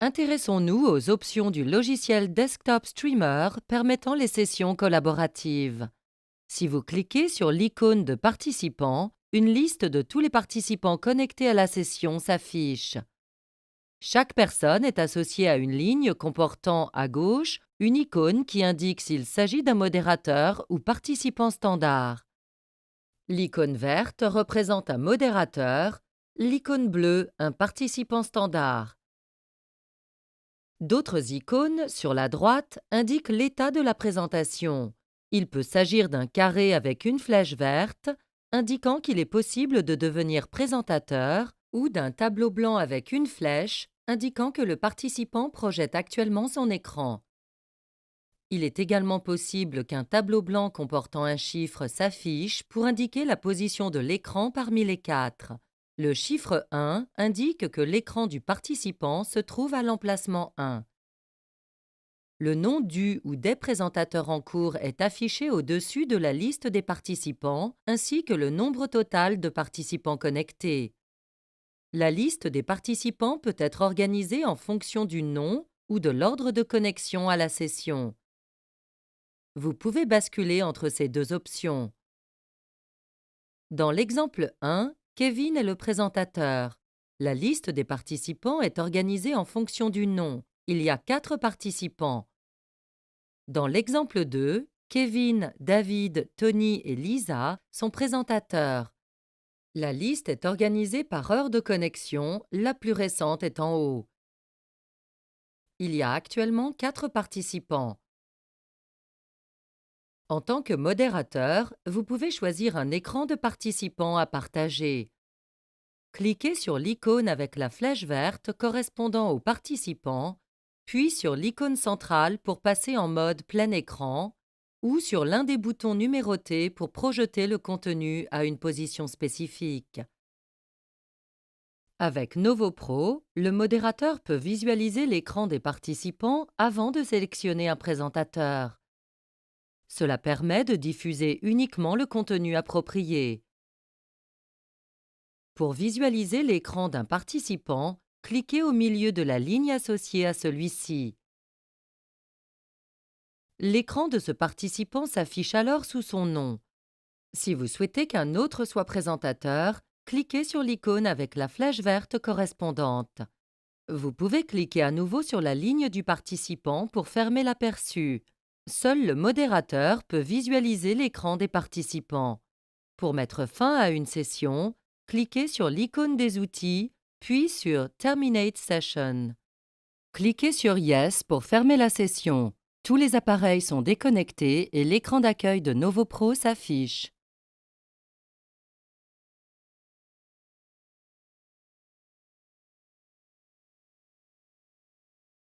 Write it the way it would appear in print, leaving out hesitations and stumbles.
Intéressons-nous aux options du logiciel Desktop Streamer permettant les sessions collaboratives. Si vous cliquez sur l'icône de participants, une liste de tous les participants connectés à la session s'affiche. Chaque personne est associée à une ligne comportant à gauche une icône qui indique s'il s'agit d'un modérateur ou participant standard. L'icône verte représente un modérateur, l'icône bleue un participant standard. D'autres icônes, sur la droite, indiquent l'état de la présentation. Il peut s'agir d'un carré avec une flèche verte, indiquant qu'il est possible de devenir présentateur, ou d'un tableau blanc avec une flèche, indiquant que le participant projette actuellement son écran. Il est également possible qu'un tableau blanc comportant un chiffre s'affiche pour indiquer la position de l'écran parmi les quatre. Le chiffre 1 indique que l'écran du participant se trouve à l'emplacement 1. Le nom du ou des présentateurs en cours est affiché au-dessus de la liste des participants, ainsi que le nombre total de participants connectés. La liste des participants peut être organisée en fonction du nom ou de l'ordre de connexion à la session. Vous pouvez basculer entre ces deux options. Dans l'exemple 1, Kevin est le présentateur. La liste des participants est organisée en fonction du nom. Il y a 4 participants. Dans l'exemple 2, Kevin, David, Tony et Lisa sont présentateurs. La liste est organisée par heure de connexion, la plus récente est en haut. Il y a actuellement 4 participants. En tant que modérateur, vous pouvez choisir un écran de participants à partager. Cliquez sur l'icône avec la flèche verte correspondant au participant, puis sur l'icône centrale pour passer en mode plein écran, ou sur l'un des boutons numérotés pour projeter le contenu à une position spécifique. Avec Novo Pro, le modérateur peut visualiser l'écran des participants avant de sélectionner un présentateur. Cela permet de diffuser uniquement le contenu approprié. Pour visualiser l'écran d'un participant, cliquez au milieu de la ligne associée à celui-ci. L'écran de ce participant s'affiche alors sous son nom. Si vous souhaitez qu'un autre soit présentateur, cliquez sur l'icône avec la flèche verte correspondante. Vous pouvez cliquer à nouveau sur la ligne du participant pour fermer l'aperçu. Seul le modérateur peut visualiser l'écran des participants. Pour mettre fin à une session, cliquez sur l'icône des outils, puis sur Terminate Session. Cliquez sur Yes pour fermer la session. Tous les appareils sont déconnectés et l'écran d'accueil de Novo Pro s'affiche.